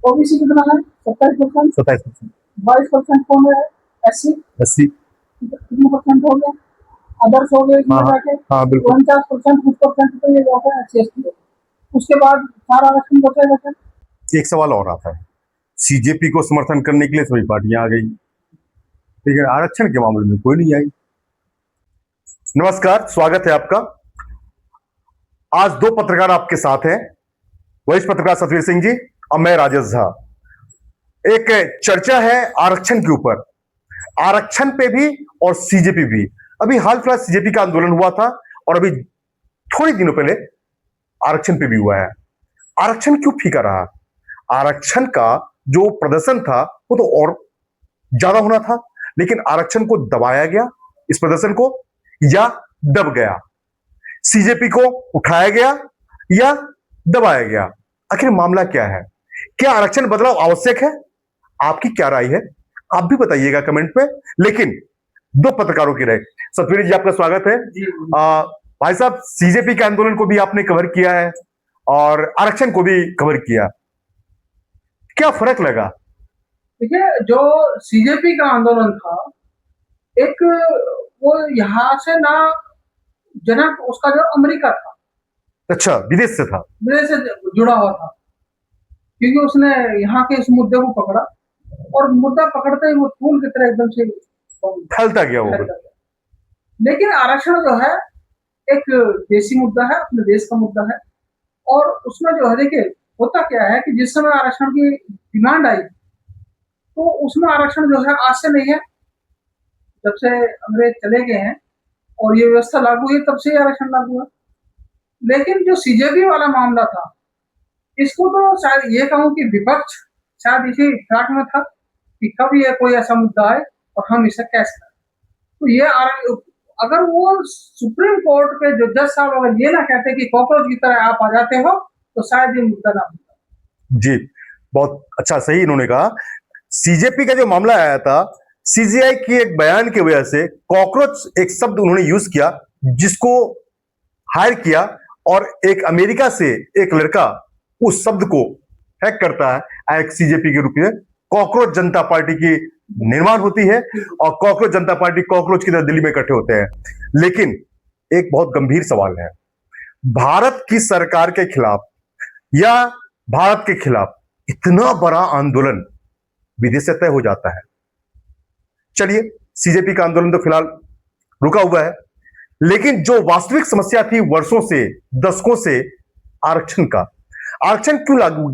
OBC कितना है? 27%। 27%। 22% कौन है? एससी। 80। कितने परसेंट हो गया? अदर्स हो गए हाँ इसमें हाँ जाके हाँ, बिल्कुल। 49%, कुछ परसेंट तो ये जाता है एससी एसटी। उसके बाद सारा आरक्षण बचेगा क्या? एक सवाल और आता है, सीजेपी को समर्थन करने के लिए सभी पार्टियां आ गई, ठीक है, आरक्षण के मामले में कोई नहीं आई। नमस्कार, स्वागत है आपका। आज दो पत्रकार आपके साथ हैं, वरिष्ठ पत्रकार सतवीर सिंह जी और मैं राजेश झा। एक चर्चा है आरक्षण के ऊपर, आरक्षण पे भी और सीजेपी भी। अभी हाल फिलहाल सीजेपी का आंदोलन हुआ था और अभी थोड़ी दिनों पहले आरक्षण पे भी हुआ है। आरक्षण क्यों फीका रहा? आरक्षण का जो प्रदर्शन था वो तो और ज्यादा होना था, लेकिन आरक्षण को दबाया गया, इस प्रदर्शन को, या दब गया। सीजेपी को उठाया गया या दबाया गया। आखिर मामला क्या है? क्या आरक्षण बदलाव आवश्यक है? आपकी क्या राय है? आप भी बताइएगा कमेंट पे। लेकिन दो पत्रकारों की राय। सतवीर जी, आपका स्वागत है। भाई साहब, सीजेपी के आंदोलन को भी आपने कवर किया है और आरक्षण को भी कवर किया, क्या फर्क लगा? देखिए, जो सीजेपी का आंदोलन था, एक वो यहाँ से ना, जनक उसका जो अमेरिका था, अच्छा, विदेश से था। विदेश से जुड़ा हुआ था, क्योंकि उसने यहाँ के इस मुद्दे को पकड़ा और मुद्दा पकड़ते ही वो फूल की तरह एकदम से फैलता गया वो। फैलता गया। लेकिन आरक्षण जो है एक देसी मुद्दा है, अपने देश का मुद्दा है। और उसमें जो है, देखिए, होता क्या है कि जिस समय आरक्षण की डिमांड आई, तो उसमें आरक्षण जो है आज से नहीं है, जब से अंग्रेज चले गए हैं और ये व्यवस्था लागू हुई तब से ही आरक्षण लागू है। लेकिन जो सीजेपी वाला मामला था, इसको तो शायद ये कहूँ कि विपक्ष शायद इसी फिराक में था कि कब ये कोई ऐसा मुद्दा आए और हम इसे कैसे करें। तो ये अगर वो सुप्रीम कोर्ट के जो जज साहब अगर ये ना कहते कि कॉकरोच की तरह आप आ जाते हो, तो शायद ये मुद्दा ना होता। जी, बहुत अच्छा, सही इन्होंने कहा। सीजेपी का जो मामला आया था, सीजीआई की एक बयान की वजह से कॉकरोच एक शब्द उन्होंने यूज किया, जिसको हायर किया, और एक अमेरिका से एक लड़का उस शब्द को हैक करता है एक सीजेपी के रूप में। कॉकरोच जनता पार्टी की निर्माण होती है और कॉकरोच जनता पार्टी कॉकरोच की तरह दिल्ली में इकट्ठे होते हैं। लेकिन एक बहुत गंभीर सवाल है, भारत की सरकार के खिलाफ या भारत के खिलाफ इतना बड़ा आंदोलन विदेश से तय हो जाता है। चलिए, सीजेपी का आंदोलन तो फिलहाल रुका हुआ है, लेकिन जो वास्तविक समस्या थी वर्षों से, दशकों से, आरक्षण का, आरक्षण क्यों लागू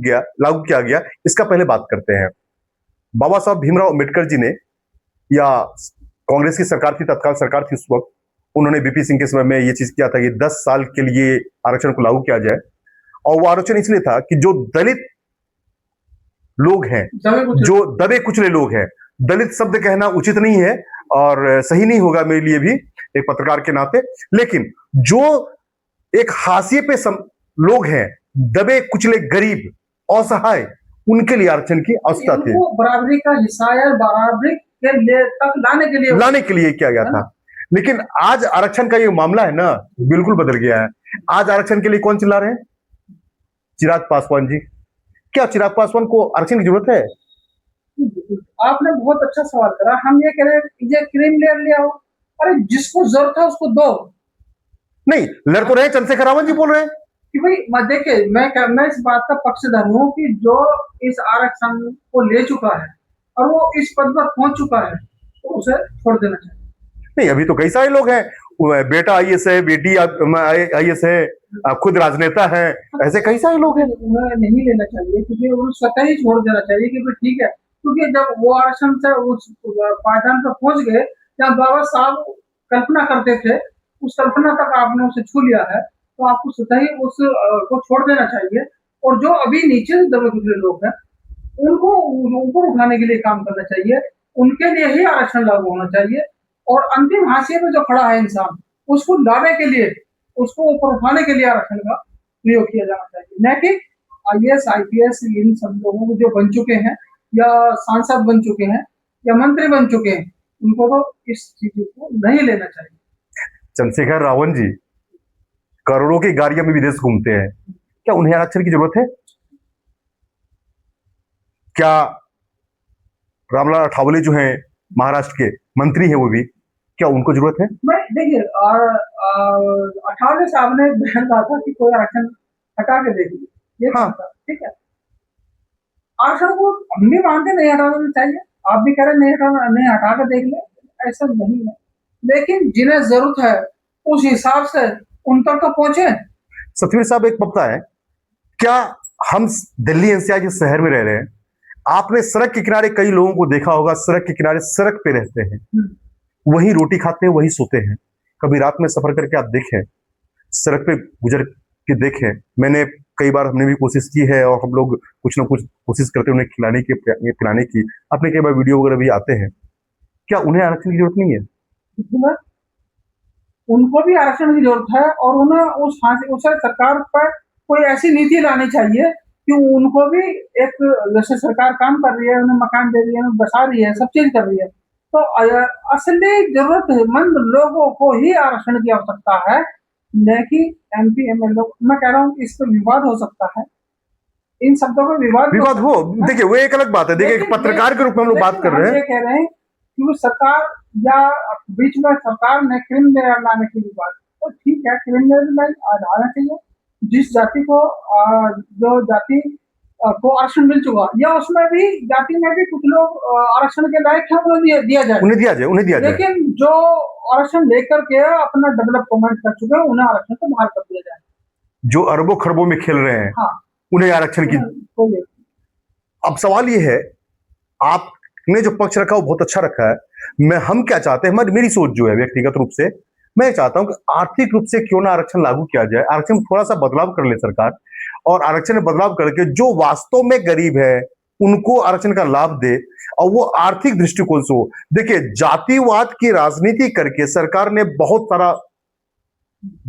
किया गया, इसका पहले बात करते हैं। बाबा साहब भीमराव अंबेडकर जी ने, या कांग्रेस की सरकार थी, तत्काल सरकार थी उस वक्त, उन्होंने बीपी सिंह के समय में यह चीज किया था कि 10 साल के लिए आरक्षण को लागू किया जाए। और वो आरक्षण इसलिए था कि जो दलित लोग हैं, जो दबे कुचले लोग हैं, दलित शब्द कहना उचित नहीं है और सही नहीं होगा मेरे लिए भी एक पत्रकार के नाते, लेकिन जो एक हाशिए पे लोग हैं, दबे कुचले, गरीब, असहाय, उनके लिए आरक्षण की आवश्यकता थी। बराबरी का हिस्सा या बराबरी के लिए तक लाने के लिए किया गया था। लेकिन आज आरक्षण का ये मामला है ना, बिल्कुल बदल गया है। आज आरक्षण के लिए कौन चिल्ला रहे हैं? चिराग पासवान जी। क्या चिराग पासवान को आरक्षण की जरूरत है? आपने बहुत अच्छा सवाल करा। हम ये कह रहे हैं ये क्रीम लेयर ले आओ, अरे जिसको जरूरत है उसको दो। नहीं, लड़ तो रहे, चंद्रशेखर रावत जी बोल रहे हैं कि भाई देखिए, मैं इस बात का पक्षधर हूँ कि जो इस आरक्षण को ले चुका है और वो इस पद पर पहुंच चुका है, तो उसे छोड़ देना चाहिए। नहीं, अभी तो कई सारे लोग हैं, बेटा आईएएस है, बेटी आईएएस है, खुद राजनेता है, ऐसे कई सारे लोग हैं। उन्हें नहीं लेना चाहिए, क्योंकि उन्हें स्वतः ही छोड़ देना चाहिए कि ठीक है, क्योंकि जब वो आरक्षण से उस पायदान पर पहुंच गए जहाँ बाबा साहब कल्पना करते थे, उस कल्पना तक आपने उसे छू लिया है, तो आपको स्वतः ही उस को छोड़ देना चाहिए। और जो अभी नीचे दबे कुचले लोग हैं, उनको ऊपर उठाने के लिए काम करना चाहिए, उनके लिए ही आरक्षण लागू होना चाहिए। और अंतिम हाशिए पे जो खड़ा है इंसान, उसको लाने के लिए, उसको ऊपर उठाने के लिए आरक्षण का प्रयोग किया जाना चाहिए, न कि आईएएस आईपीएस इन सब लोगों को जो बन चुके हैं या सांसद बन चुके हैं या मंत्री बन चुके हैं, उनको तो इस चीज को नहीं लेना चाहिए। चंद्रशेखर रावत जी करोड़ों की गाड़ियां में विदेश घूमते हैं, क्या उन्हें आरक्षण की जरूरत है? क्या रामलाल अठावले जो हैं महाराष्ट्र के मंत्री हैं वो भी, क्या उनको जरूरत है? मैं देखिए, और अठावले साहब ने बयान कहा था कि कोई आरक्षण हटा के देखिए, ये हाँ। कहा था, ठीक है। आरक्षण को हम भी मानते नहीं हटाना चाहिए, आप भी कह रहे नहीं हटाना, नहीं हटा के देख ले, ऐसा नहीं है। लेकिन जिन्हें जरूरत है उस हिसाब से उन तक तो पहुंचे। सतवीर साहब एक पता है, क्या हम दिल्ली एनसीआर जिस शहर में रह रहे हैं, आपने सड़क के किनारे कई लोगों को देखा होगा, सड़क के किनारे सड़क पे रहते हैं, वही रोटी खाते हैं, वही सोते हैं। कभी रात में सफर करके आप देखें, सड़क पे गुजर के देखें। मैंने कई बार, हमने भी कोशिश की है और हम लोग कुछ ना कुछ कोशिश करते हैं उन्हें खिलाने की, पिलाने की। अपने कई बार वीडियो वगैरह भी आते हैं। क्या उन्हें आरक्षण की जरूरत नहीं है? उनको भी आरक्षण की जरूरत है और उन्हें उसे सरकार पर कोई ऐसी नीति लानी चाहिए कि उनको भी एक, जैसे सरकार काम कर रही है, उन्हें मकान दे रही है, उन्हें बसा रही है, सब चीज कर रही है, तो असली जरूरतमंद लोगों को ही आरक्षण की आवश्यकता है, न कि एमपी एमएलए। मैं कह रहा हूँ इस पर विवाद हो सकता है, इन शब्दों पर विवाद हो, देखिए वो एक अलग बात है। देखिए एक पत्रकार के रूप में हम लोग बात कर रहे हैं। ये कह रहे हैं कि वो सरकार या बीच में सरकार ने क्रिमिनल लाने की बात, तो ठीक है, क्रिमिनल आना चाहिए जिस जाति को, जो जाति को आरक्षण मिल चुका, या उसमें भी जाति में भी कुछ लोग आरक्षण के लायक है, उन्हें दिया जाए, उन्हें दिया जाए, उन्हें दिया जाए। लेकिन जो आरक्षण लेकर के अपना डेवलपमेंट कर चुके हैं उन्हें आरक्षण से बाहर कर दिया जाए। जो अरबों खरबों में खेल रहे हैं, हाँ, उन्हें आरक्षण की। अब सवाल ये है, आपने जो पक्ष रखा वो बहुत अच्छा रखा है। हम क्या चाहते हैं, मेरी सोच जो है व्यक्तिगत रूप से, मैं चाहता हूं कि आर्थिक रूप से क्यों ना आरक्षण लागू किया जाए, आरक्षण में थोड़ा सा बदलाव कर ले सरकार, और आरक्षण में बदलाव करके जो वास्तव में गरीब है उनको आरक्षण का लाभ दे, और वो आर्थिक दृष्टिकोण से हो। देखिए, जातिवाद की राजनीति करके सरकार ने बहुत सारा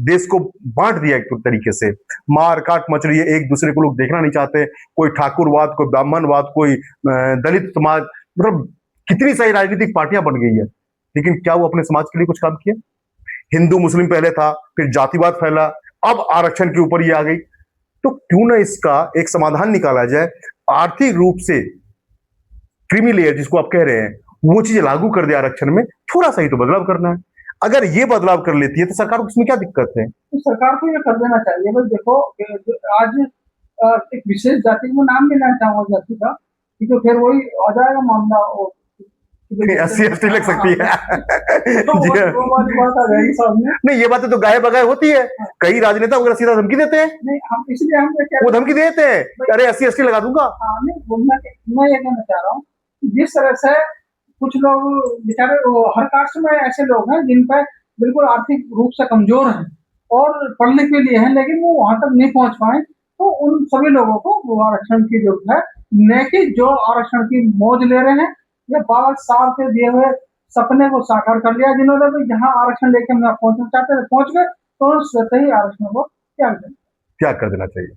देश को बांट दिया एक तरीके से। मार काट मच रही है, एक दूसरे को लोग देखना नहीं चाहते। कोई ठाकुरवाद, कोई ब्राह्मणवाद, कोई दलित समाज, मतलब कितनी सारी राजनीतिक पार्टियां बन गई है, लेकिन क्या वो अपने समाज के लिए कुछ काम किया? हिंदू मुस्लिम पहले था, फिर जातिवाद फैला, अब आरक्षण के ऊपर ये आ गई। तो क्यों ना इसका एक समाधान निकाला जाए, आर्थिक रूप से क्रीमी लेयर जिसको आप कह रहे हैं, वो चीज लागू कर दे आरक्षण में। थोड़ा सा ही तो बदलाव करना है। अगर ये बदलाव कर लेती है तो सरकार को इसमें क्या दिक्कत है? तो सरकार को ये कर देना चाहिए। भाई देखो, आज एक विशेष जाति को नाम लेना चाहूंगा जाति का, क्योंकि फिर वही आ जाएगा मामला, 80-80 लग सकती है। तो वो वाली बात आ जाएगी सामने। नहीं, ये बातें तो गाय बगाए होती है। कई राजनेता वगैरह सीधा धमकी देते हैं। नहीं, हम इसलिए हम वो धमकी देते हैं, अरे 80-80 लगा दूंगा। मैं ये कहना चाह रहा हूँ, जिस तरह से कुछ लोग बेचारे हर कास्ट में ऐसे लोग हैं जिन पर बिल्कुल आर्थिक रूप से कमजोर हैं और पढ़ने के लिए हैं, लेकिन वो वहां तक नहीं पहुंच पाए, तो उन सभी लोगों को वो आरक्षण की जरूरत है, न कि जो आरक्षण की मौज ले रहे हैं या बाबा साहब के दिए हुए सपने को साकार कर लिया, जिन्होंने भी जहाँ आरक्षण लेके हम पहुंचना चाहते थे पहुंच गए, तो स्वतः ही आरक्षण को त्याग कर देना चाहिए।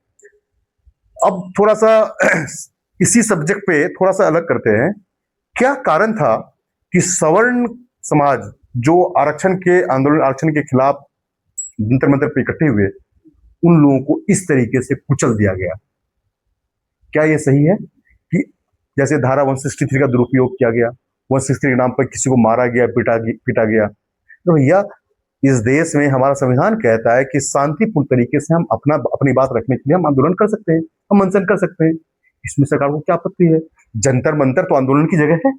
अब थोड़ा सा इसी सब्जेक्ट पे थोड़ा सा अलग करते हैं। क्या कारण था कि सवर्ण समाज जो आरक्षण के आंदोलन, आरक्षण के खिलाफ जंतर मंतर पे इकट्ठे हुए, उन लोगों को इस तरीके से कुचल दिया गया? क्या यह सही है कि जैसे धारा 163 का दुरुपयोग किया गया, 163 के नाम पर किसी को मारा गया, पीटा गया? तो भैया, इस देश में हमारा संविधान कहता है कि शांतिपूर्ण तरीके से हम अपनी बात रखने के लिए हम आंदोलन कर सकते हैं, हम अनशन कर सकते हैं। इसमें सरकार को क्या आपत्ति है? जंतर मंतर तो आंदोलन की जगह है।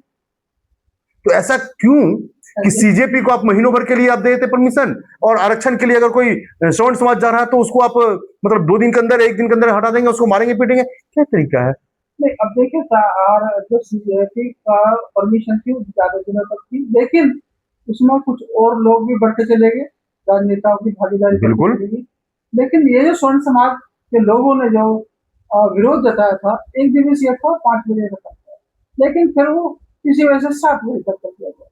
तो ऐसा क्यों कि सीजेपी को आप महीनों भर के लिए आप देते परमिशन, और आरक्षण के लिए अगर कोई श्रवण समाज जा रहा है तो उसको आप मतलब 2 दिन के अंदर, 1 दिन के अंदर हटा देंगे, उसको मारेंगे पीटेंगे? क्या तरीका है? नहीं, अब देखिए, जो सीजेपी का परमिशन थी ज्यादा दिनों तक थी, लेकिन उसमें कुछ और लोग भी बढ़ते चले गए, राजनेताओं की भागीदारी बिल्कुल। लेकिन ये जो स्वर्ण समाज के लोगों ने जो विरोध जताया था, 1 दिवसीय था, 5 बजे तक था, लेकिन फिर वो किसी वजह से 7 बजे तक कर दिया गया।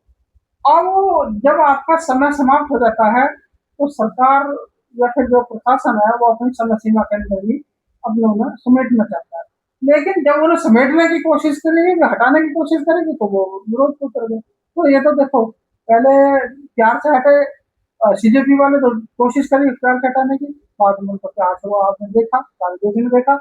अब जब आपका समय समाप्त हो जाता है तो सरकार या फिर जो प्रशासन है वो अपनी समय सीमा के अंदर ही अपने उन्हें समेटना चाहता है, लेकिन जब उन्हें समेटने की कोशिश करेगी, हटाने की कोशिश करेगी, तो वो विरोध को कर गए। तो ये तो देखो, पहले प्यार से हटे, सीजेपी वाले तो कोशिश करी प्यार से हटाने की, बाद में उनको प्यार से आपने देखा, सारे देश ने देखा।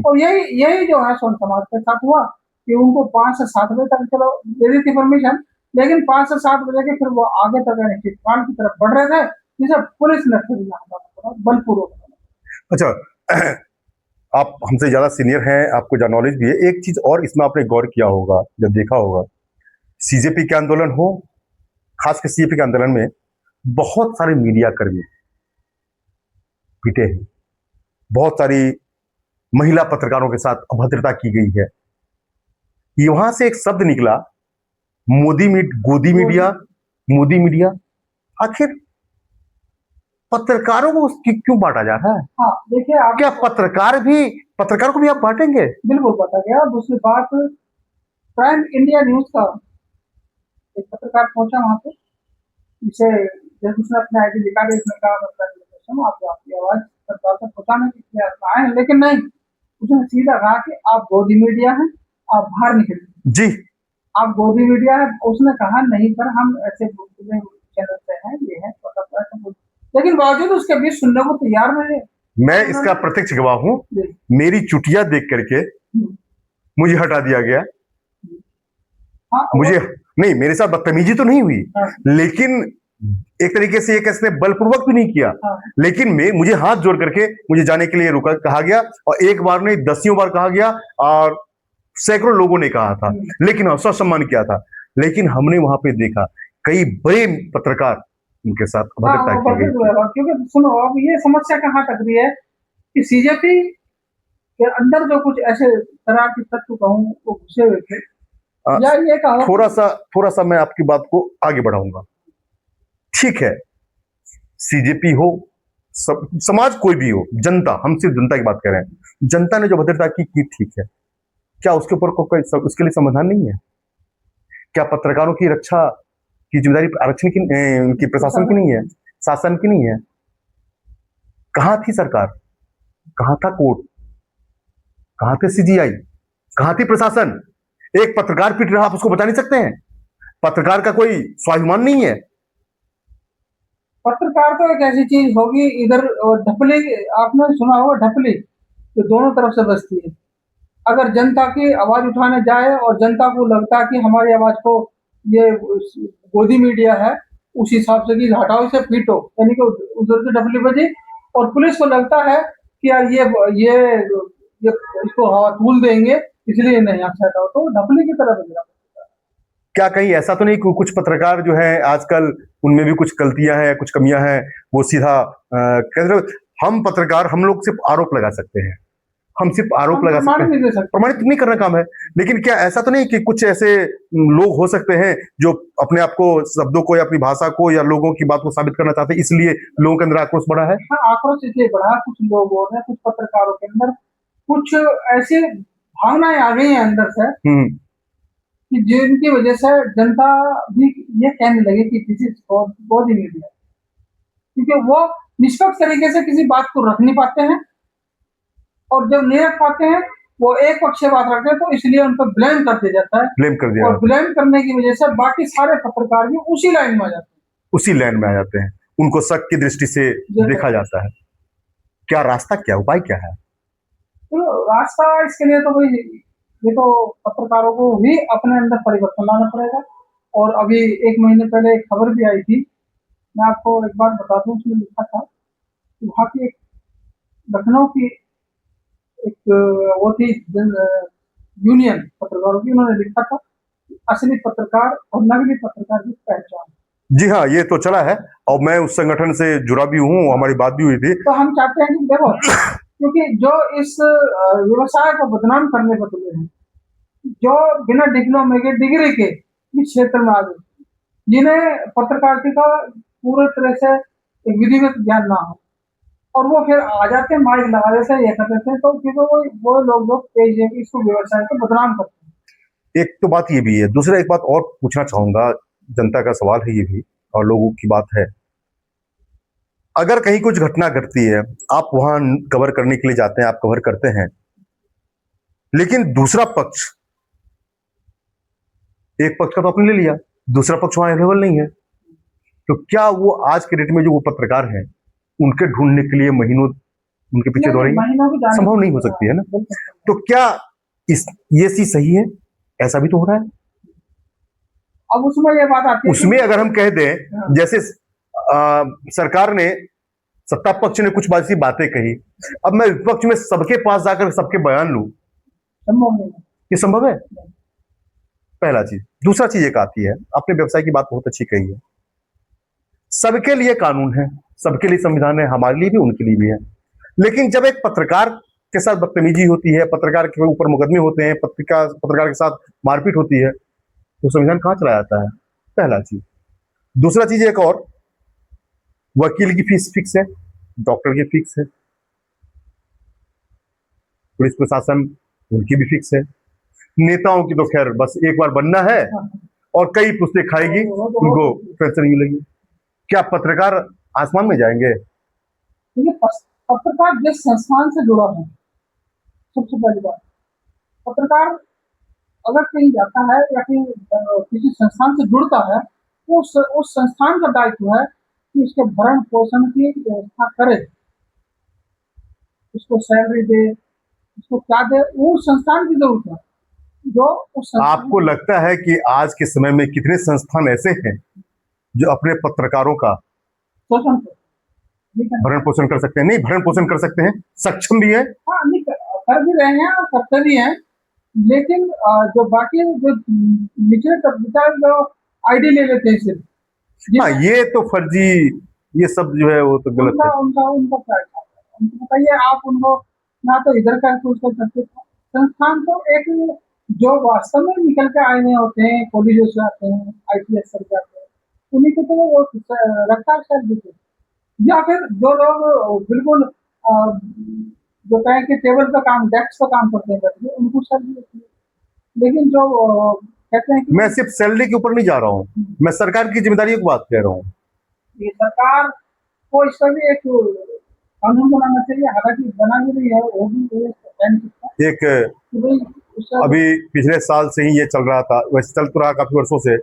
और यही जो है स्वर्ण समाज के साथ हुआ, कि उनको 5 से 7 बजे तक चलो दे दी थी परमिशन, लेकिन 5 से 7 बजे के फिर वो आगे तक चिटफंड की तरफ बढ़ रहे थे, जिसे पुलिस ने फिर यहाँ पर बलपूर्वक। अच्छा, आप हमसे ज्यादा सीनियर हैं, आपको ज्यादा नॉलेज भी है। एक चीज और इसमें आपने गौर किया होगा, जब देखा होगा, सीजेपी के आंदोलन हो, खासकर सीजेपी के आंदोलन में बहुत सारे मीडिया कर्मी पीटे हैं, बहुत सारी महिला पत्रकारों के साथ अभद्रता की गई है। ये वहां से एक शब्द निकला, गोदी मीडिया, मोदी मीडिया। आखिर पत्रकारों को क्यों बांटा जा रहा है? हाँ, देखिए आप क्या पत्रकारों को भी आप बांटेंगे? बिल्कुल बांटा गया। दूसरी बात, प्राइम इंडिया न्यूज का एक पत्रकार पहुंचा वहां पे, जिसे जब उसने अपने आईडी दिखा दी, उसने कहा मतलब आपकी आवाज सरकार तक पहुंचाने के लिए आए हैं, लेकिन नहीं, उसने सीधा कहा कि आप गोदी मीडिया हैं, आप बाहर निकलिए। जी, आप गोदी मीडिया है। उसने कहा नहीं सर, हम ऐसे चैनल से हैं, ये है, लेकिन बावजूद उसके बीच सुनने को तैयार नहीं है। मैं इसका प्रत्यक्ष गवाह हूं। मेरी चुटिया देख करके मुझे हटा दिया गया। हाँ, मुझे नहीं, मेरे साथ बदतमीजी तो नहीं हुई, हाँ, लेकिन एक तरीके से एक ऐसे बलपूर्वक भी नहीं किया, हाँ, लेकिन मुझे हाथ जोड़ करके मुझे जाने के लिए रुका कहा गया, और एक बार नहीं दसियों बार कहा गया, और सैकड़ों लोगों ने कहा था, लेकिन ससम्मान किया था। लेकिन हमने वहां पे देखा कई बड़े पत्रकार उनके साथ अभद्रता की गई। क्योंकि सुनो, अब ये समस्या कहाँ तक रही है कि सीजेपी के अंदर जो कुछ ऐसे तरह के तत्व कहूं वो घुसे हुए थे, या ये कहो थोड़ा सा मैं आपकी बात को आगे बढ़ाऊंगा। ठीक है, सीजेपी हो, समाज कोई भी हो, जनता, हम सिर्फ जनता की बात कर रहे हैं, जनता ने जो भद्रता की ठीक है, क्या उसके ऊपर कोई उसके लिए समाधान नहीं है? क्या पत्रकारों की रक्षा की जिम्मेदारी आरक्षण की प्रशासन की नहीं है, शासन की नहीं है? कहां थी सरकार, कहां था कोर्ट, कहां थे सीजीआई, कहां थी प्रशासन? एक पत्रकार पीट रहा, आप उसको बचा नहीं सकते हैं? पत्रकार का कोई स्वाभिमान नहीं है? पत्रकार तो एक ऐसी चीज होगी, इधर ढपली, आपने सुना होगा ढपली, तो दोनों तरफ से बजती है। अगर जनता की आवाज उठाने जाए और जनता को लगता है कि हमारी आवाज को ये गोदी मीडिया है, उस हिसाब से कि हटाओ इसे, पीटो, यानी कि उधर से ढपली बजी, और पुलिस को लगता है कि यार ये इसको हवा तूल देंगे, इसलिए नहीं आप हटाओ, तो ढपली की तरह बज रहा। क्या कहीं ऐसा तो नहीं कुछ पत्रकार जो है आजकल उनमें भी कुछ गलतियां हैं, कुछ कमियां हैं, वो सीधा हम पत्रकार, हम लोग सिर्फ आरोप लगा सकते हैं, हम सिर्फ आरोप लगा सकते हैं, प्रमाणित नहीं करना काम है। लेकिन क्या ऐसा तो नहीं कि कुछ ऐसे लोग हो सकते हैं जो अपने आप को, शब्दों को या अपनी भाषा को या लोगों की बात को साबित करना चाहते हैं, इसलिए लोगों के अंदर आक्रोश बढ़ा है? हाँ, आक्रोश इसलिए बढ़ा, कुछ लोगों ने, कुछ पत्रकारों के अंदर कुछ ऐसी भावनाएं आ गई हैं अंदर से कि जिनकी वजह से जनता भी ये कहने लगे कि किसी गोदी मीडिया, क्योंकि वो निष्पक्ष तरीके से किसी बात को रख नहीं पाते हैं, और जब नहीं रख पाते हैं वो एक पक्षीय बात रखते हैं, तो इसलिए उन पर ब्लेम कर दिया जाता है, ब्लेम कर दिया, और ब्लेम करने की वजह से बाकी सारे पत्रकार भी उसी लाइन में आ जाते हैं, उसी लाइन में आ जाते हैं, उनको शक की दृष्टि से देखा जाता है। क्या रास्ता, क्या उपाय क्या है? तो रास्ता इसके लिए तो भाई, ये तो पत्रकारों को ही अपने अंदर परिवर्तन लाना पड़ेगा। और अभी 1 महीने पहले एक खबर भी आई थी, मैं आपको एक बार बता दूं, उसमें लिखा था कि वहाँ की एक लखनऊ की एक वो थी यूनियन पत्रकारों की, उन्होंने लिखा था असली पत्रकार और नकली पत्रकार की पहचान। जी हाँ, ये तो चला है, और मैं उस संगठन से जुड़ा भी हूँ, हमारी बात भी हुई थी। तो हम चाहते हैं कि देखो, क्योंकि जो इस व्यवसाय को बदनाम करने पर तुले हैं, जो बिना डिप्लोमे के, डिग्री के इस क्षेत्र में आ गए, जिन्हें पत्रकारिता का पूरे तरह से एक विधिवत ज्ञान ना हो, और वो फिर आ जाते हैं, माइक लगा देते हैं, ये कर देते हैं, तो क्योंकि वो लोग जो पेज है इसको व्यवसाय को बदनाम करते हैं। एक तो बात ये भी है, दूसरा एक बात और पूछना चाहूंगा, जनता का सवाल है ये भी, और लोगों की बात है, अगर कहीं कुछ घटना घटती है, आप वहां कवर करने के लिए जाते हैं, आप कवर करते हैं, लेकिन दूसरा पक्ष, एक पक्ष का तो आपने ले लिया, दूसरा पक्ष वहां अवेलेबल नहीं है, तो क्या वो आज के डेट में जो वो पत्रकार हैं, उनके ढूंढने के लिए महीनों उनके पीछे दौड़ेंगे? संभव नहीं हो सकती है ना। तो क्या ये चीज सही है? ऐसा भी तो हो रहा है। अब उसमें ये बात आती है उसमें अगर हम कह दें जैसे सरकार ने, सत्ता पक्ष ने कुछ ऐसी बातें कही, अब मैं विपक्ष में सबके पास जाकर सबके बयान लूं, संभव नहीं है। ये संभव है? पहला चीज। दूसरा चीज एक आती है, आपने व्यवसाय की बात बहुत अच्छी कही है। सबके लिए कानून है, सबके लिए संविधान है, हमारे लिए भी उनके लिए भी है। लेकिन जब एक पत्रकार के साथ बदतमीजी होती है, पत्रकार के ऊपर मुकदमे होते हैं, पत्रकार के साथ मारपीट होती है, तो संविधान कहां चला जाता है? पहला चीज। दूसरा चीज एक और, वकील की फीस फिक्स है, डॉक्टर की फिक्स है, पुलिस प्रशासन उनकी भी फिक्स है, नेताओं की तो खैर बस एक बार बनना है और कई पुस्तें खाएगी, उनको पेंशन मिलेगी। क्या पत्रकार आसमान में जाएंगे? देखिए, पत्रकार जिस संस्थान से जुड़ा है, सबसे पहली बात, पत्रकार अगर कहीं जाता है या फिर किसी संस्थान से जुड़ता है, तो उस संस्थान का दायित्व है कि उसके भरण पोषण की व्यवस्था करे, उसको सैलरी दे, उसको क्या दे, वो संस्थान की जरूरत है। जो उस आपको लगता है कि आज के समय में कितने संस्थान ऐसे हैं जो अपने पत्रकारों का शोषण भरण पोषण कर सकते हैं? नहीं, भरण पोषण कर सकते हैं, सक्षम भी है। हाँ, नहीं कर भी रहे हैं और करते भी हैं, लेकिन जो बाकी जो निचले तबका जो आईडी ले लेते हैं सिर्फ, हाँ, ये तो फर्जी, ये सब जो है वो तो गलत है। उनका क्या है? उनको बताइए, आप उनको ना तो इधर का कुछ कर सकते थे। संस्थान तो एक जो वास्तव में निकल के आए हुए होते हैं, कॉलेजों से आते हैं, आईपीएस करके आते हैं, उन्हीं को तो वो रखता है शायद, या फिर जो लोग बिल्कुल जो कहें कि टेबल पे काम, डेस्क पे काम करते हैं करके, उनको सैलरी देती है। लेकिन जो कहते हैं कि मैं सिर्फ सैलरी के ऊपर नहीं जा रहा हूँ, मैं सरकार की जिम्मेदारी की बात कह रहा हूँ। ये सरकार को इस पर भी एक कानून बनाना चाहिए, हालांकि बना भी नहीं है, वो भी कह नहीं सकता एक कि भाई अभी पिछले साल से ही ये चल रहा था, वैसे चल तो रहा काफी वर्षों से,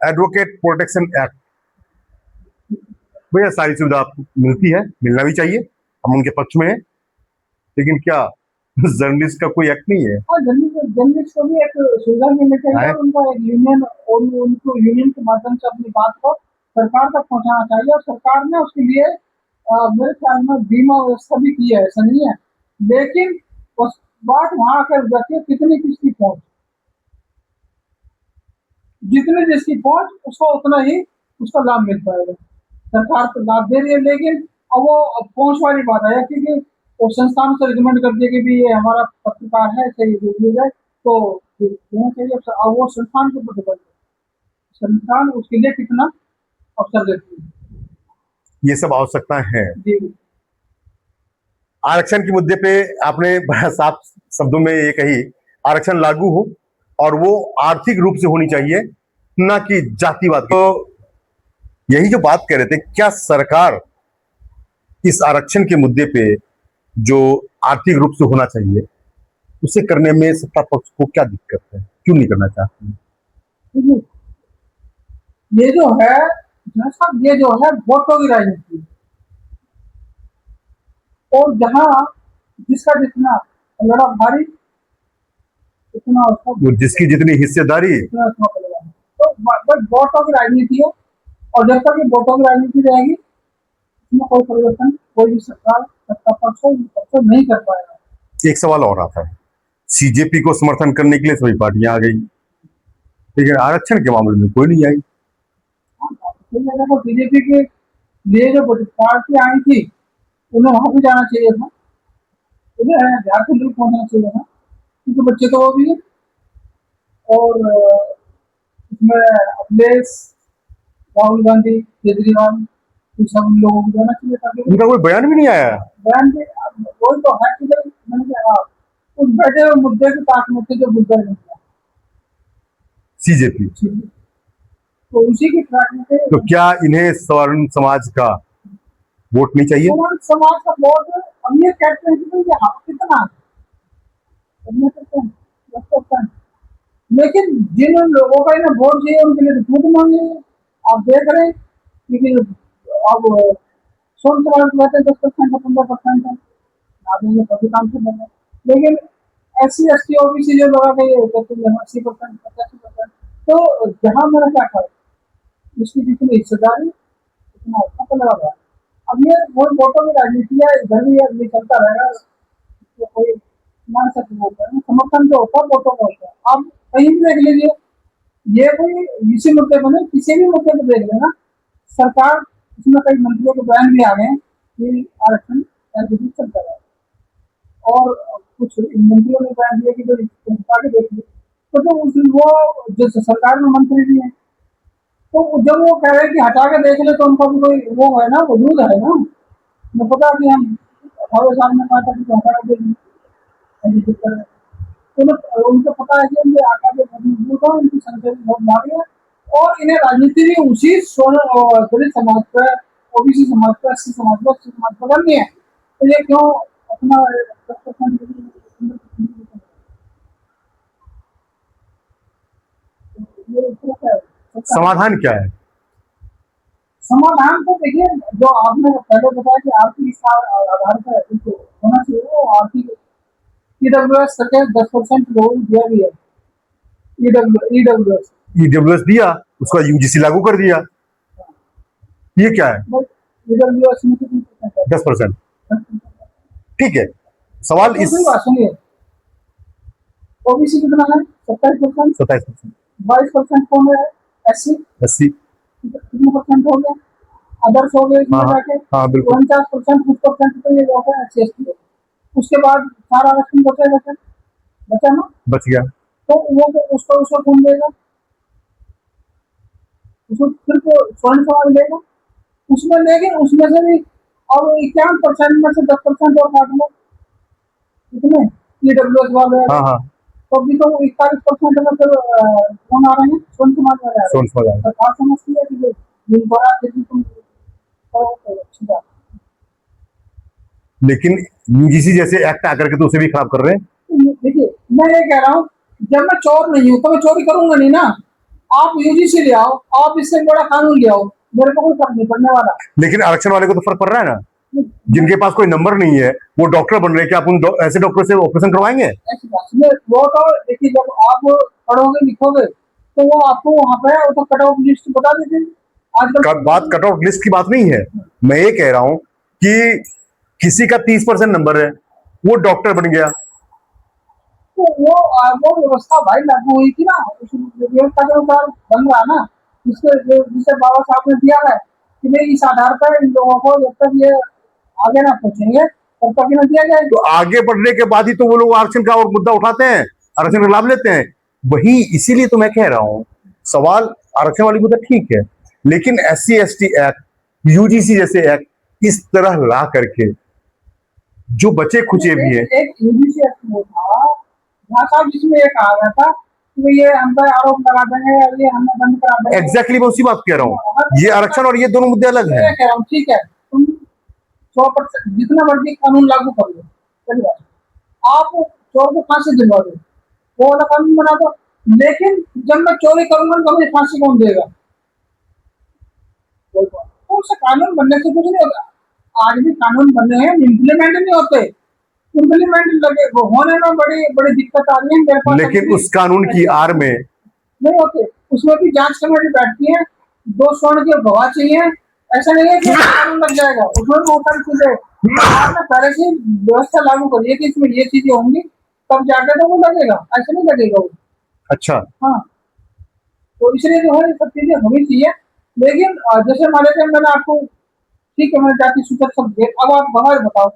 एडवोकेट प्रोटेक्शन एक्ट। भैया सारी सुविधा आपको मिलती है, मिलना भी चाहिए, हम उनके पक्ष में हैं, लेकिन क्या जर्नलिस्ट का कोई एक्ट नहीं है? और जर्नलिस्ट को भी एक सुविधा मिलनी चाहिए, उनका एक यूनियन, और उनको यूनियन के माध्यम से अपनी बात को सरकार तक पहुंचाना चाहिए, और सरकार ने उसके लिए मेरे ख्याल में बीमा व्यवस्था भी की है, ऐसा नहीं है। लेकिन उस बात वहां आकर जाती है कितनी किसकी पहुंच, जितनी जिसकी पहुंच उसको उतना ही उसका लाभ मिल पाएगा। सरकार तो लाभ दे रही है, लेकिन अब वो पहुंच वाली बात है, क्योंकि वो संस्थान से रिकमेंड कर दिया कि भी ये हमारा पत्रकार है, सही दे दिया जाए, तो देना चाहिए। अब वो संस्थान के ऊपर डिपेंड है, संस्थान उसके लिए कितना अवसर देती है। ये सब आवश्यकताएं हैं। जी, आरक्षण के मुद्दे पे आपने बड़ा साफ शब्दों में ये कही, आरक्षण लागू हो और वो आर्थिक रूप से होनी चाहिए, ना कि जातिवाद। तो यही जो बात कह रहे थे, क्या सरकार इस आरक्षण के मुद्दे पे जो आर्थिक रूप से होना चाहिए उसे करने में सत्ता पक्ष को क्या दिक्कत है, क्यों नहीं करना चाहती है? देखिए, ये जो है साहब, ये जो है वोटों की राजनीति है, और जहाँ जिसका जितना लड़ा भारी, उतना उसका वो जिसकी जितनी हिस्सेदारी, उतना उसका पड़ेगा। तो बस वोटों की राजनीति है, और जब तक ये वोटों की राजनीति रहेगी, इसमें कोई परिवर्तन कोई भी सरकार, सत्ता पक्ष नहीं कर पाएगा। एक सवाल और आता है, सीजेपी को समर्थन करने के लिए सभी पार्टियां आ गई, लेकिन आरक्षण के मामले में कोई नहीं आई। देखो, बीजेपी के लिए जो पार्टी आई थी, उन्हें वहां भी जाना चाहिए था, उन्हें झारखंड भी पहुंचना चाहिए था, क्योंकि बच्चे तो वो भी है, और इसमें अखिलेश, राहुल गांधी, केजरीवाल, इन सब लोगों को जाना चाहिए था। उनका कोई बयान भी नहीं आया। बयान भी कोई तो है कि मैंने कहा, उस बैठे हुए मुद्दे के पास मुद्दे जो मुद्दा नहीं था सीजेपी, तो उसी की ट्रैक में तो क्या इन्हें सवर्ण समाज का वोट नहीं चाहिए? सवर्ण समाज का वोट, हम ये कहते हैं कि ये हम कितना करते हैं, लेकिन जिन लोगों का इन्हें वोट चाहिए उनके लिए तो वोट मांगे। आप देख रहे हैं कि अब स्वर्ण समाज कहते हैं 10% 15% है, ना देंगे कभी काम से बने, लेकिन SC ST OBC जो लगा के ये कहते हैं 80%, 85%, तो जहाँ मेरा क्या था, उसकी जितनी हिस्सेदारी उतना उसका तो लगा गया। अब ये वोट वोटों की राजनीति है, इधर भी ये चलता रहेगा, तो कोई मान सकते होता है समर्थन जो होता है वोटों का होता है। आप कहीं भी देख लीजिए, ये कोई इसी मुद्दे पर नहीं, किसी भी मुद्दे पर देख लेना, सरकार इसमें कई मंत्रियों के बयान भी आ गए कि आरक्षण एलजीबी चलता है। और कुछ मंत्रियों ने बयान दिया कि जो आगे देख ली, तो जो वो जो सरकार में मंत्री भी हैं, तो जब वो कह रहे हैं कि हटा के देख ले, तो उनका भी कोई वो है ना, वजूद है ना। मैं पता कि हम 18 साल में कहा था कि हटा के देख लें, तो उनको पता है कि उनके आका जो मजबूत है, उनकी संख्या भी बहुत भारी है, और इन्हें राजनीति भी उसी दलित समाज पर, ओबीसी समाज पर, एससी समाज पर, एसटी समाज पर करनी है। तो ये क्यों अपना 10% ये इस तरह का है। समाधान क्या है? समाधान तो देखिए, जो आपने पहले बताया कि आर्थिक आधार पर जो होना चाहिए, वो आर्थिक ईडब्ल्यूएस करके 10% लोगों को दिया भी है। ईडब्ल्यूएस ईडब्ल्यूएस दिया, उसका यूजीसी लागू कर दिया, ये क्या है? ईडब्ल्यूएस में कितनी परसेंट है? 10%। ठीक है, सवाल इस बात सुनिए, ओबीसी कितना है? 27%। 27%। 22% कौन है? एससी 80। कितने परसेंट हो गए? अदर्स हो गए इसमें जाके। हाँ बिल्कुल। 49%, कुछ परसेंट तो ये जाता है एससी एसटी। उसके बाद सारा आरक्षण बचा ना, बच गया। तो वो उसको उसको कौन देगा? उसको सिर्फ स्वर्ण समाज लेगा उसमें, लेकिन उसमें से भी अब 51% में से 10% और काट लो, कितने ईडब्ल्यूएस वाले, हाँ तो अभी तो 41% में फिर कौन आ रहे हैं? स्वर्ण समाज वाले आ रहे हैं। सोन समाज। सरकार समझती है कि जो दिन भर फिर भी तुम तो अच्छी बात है। लेकिन यूजीसी जैसे एक्ट आकर के तो उसे भी खराब कर रहे हैं। देखिए, मैं ये कह रहा हूँ, जब मैं चोर नहीं हूँ तो मैं चोरी करूंगा नहीं ना। आप यूजीसी ले आओ, आप इससे बड़ा कानून ले आओ, मेरे को कोई फर्क नहीं पड़ने वाला। लेकिन आरक्षण वाले को तो फर्क पड़ रहा है ना, जिनके पास कोई नंबर नहीं है, वो डॉक्टर बन रहे हैं, क्या आप उन ऐसे डॉक्टर से ऑपरेशन करवाएंगे? ऐसी बात नहीं, वो तो देखिए, जब आप पढ़ोगे लिखोगे तो वो आपको वहाँ पे वो तो कट ऑफ लिस्ट बता देते हैं आजकल। बात कट ऑफ लिस्ट की बात नहीं है, मैं ये कह रहा हूं कि किसी का 30% नंबर है, वो डॉक्टर बन गया, तो वो व्यवस्था भाई लागू हुई थी ना, उस व्यवस्था के अनुसार बन रहा ना, जिसे बाबा साहब ने दिया है कि भाई इस आधार पर इन लोगों को जब तक ये आगे ना पहुंचेंगे तब तक न दिया जाएगा। तो आगे बढ़ने के बाद ही तो वो लोग आरक्षण का और मुद्दा उठाते हैं, आरक्षण का लाभ लेते हैं। वही इसीलिए तो मैं कह रहा हूं, सवाल आरक्षण वाली मुद्दा ठीक है, लेकिन SC ST एक्ट, यूजीसी जैसे एक्ट इस तरह ला करके जो बचे खुचे भी है। एक यूजीसी एक्ट वो था जहाँ साहब जिसमें ये कहा गया था कि ये हम पर आरोप लगा देंगे, ये हमें बंद करा देंगे। एग्जैक्टली मैं उसी बात कह रहा हूँ, ये आरक्षण और ये दोनों मुद्दे अलग हैं। कह रहा हूँ ठीक है, तुम 100% जितना मर्जी कानून लागू कर लो, चलिए आप चोर को फांसी दिलवा दो, वो वाला कानून बना दो, लेकिन जब मैं चोरी करूंगा तो मुझे फांसी कौन देगा? तो उससे कानून बनने से कुछ नहीं होगा। आज भी कानून बने हैं, इम्प्लीमेंट नहीं होते। इम्प्लीमेंट लगे वो होने में बड़ी बड़ी दिक्कत आ रही है मेरे पास। लेकिन उस कानून की आड़ में नहीं होते, उसमें भी जांच कमेटी बैठती है, 2 स्वर्ण के गवाह चाहिए। ऐसा नहीं है कि कानून लग जाएगा, उसमें बहुत सारी चीजें आपने पहले से व्यवस्था लागू करिए कि इसमें ये चीजें होंगी, तब जाकर तो वो लगेगा, ऐसा नहीं लगेगा वो। अच्छा हाँ, तो इसलिए जो है सब चीजें होनी चाहिए। लेकिन जैसे मान लीजिए मैंने आपको, ठीक है, मैंने जाति सूचक शब्द दिए, अब आप गवाह बताओ,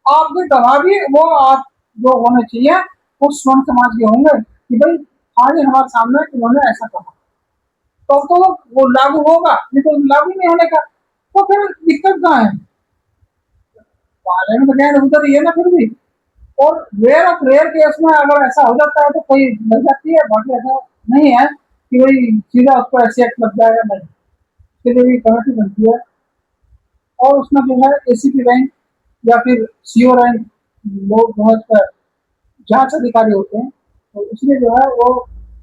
आपके गवाह भी वो आप जो होने चाहिए वो स्वर्ण समाज के होंगे कि भाई आज हमारे सामने इन्होंने ऐसा कहा, तो वो लागू होगा, नहीं तो लागू नहीं होने का, तो फिर दिक्कत कहाँ है? पाले में तो गैर उधर ही है ना फिर भी। और रेयर ऑफ रेयर केस में अगर ऐसा हो जाता है तो कोई मिल जाती है, बाकी ऐसा नहीं है कि भाई सीधा उसको ऐसे एक्ट लग जाएगा, नहीं। इसके लिए भी कमेटी बनती है और उसमें जो है एसीपी रैंक या फिर सीओ रैंक लोग जो है उसका जांच अधिकारी होते हैं, तो इसलिए जो है वो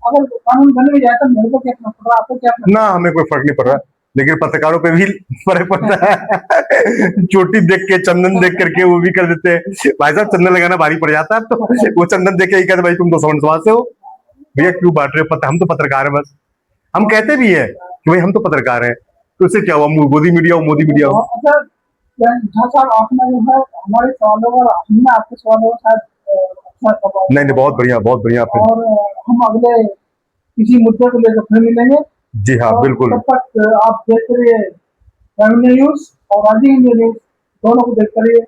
अगर कानून बन भी जाए तो मेरे को क्या फर्क पड़ रहा, आपको क्या फर्क? ना, हमें कोई फर्क नहीं पड़ रहा, लेकिन पत्रकारों पे भी फर्क पड़ता है। चोटी देख के, चंदन देख करके वो भी कर देते हैं। भाई साहब चंदन लगाना भारी पड़ जाता है, तो वो चंदन देख के ही कहते भाई तुम तो सवंतवा से हो भैया, क्यों बांट रहे हो? पता हम तो पत्रकार है बस। हम कहते भी है कि भाई हम तो पत्रकार हैं, तो इससे क्या हुआ? मोदी मीडिया हो, मोदी मीडिया हो। अच्छा झा साहब, आपने जो है हमारे सवालों का, हमने आपके सवालों का शायद अच्छा जवाब नहीं नहीं, बहुत बढ़िया, बहुत बढ़िया आपने। और हम अगले किसी मुद्दे को लेकर फिर मिलेंगे। जी हाँ, और बिल्कुल। तब तक आप देखते रहिए प्राइम न्यूज और राजीव न्यूज, दोनों को देखते रहिए।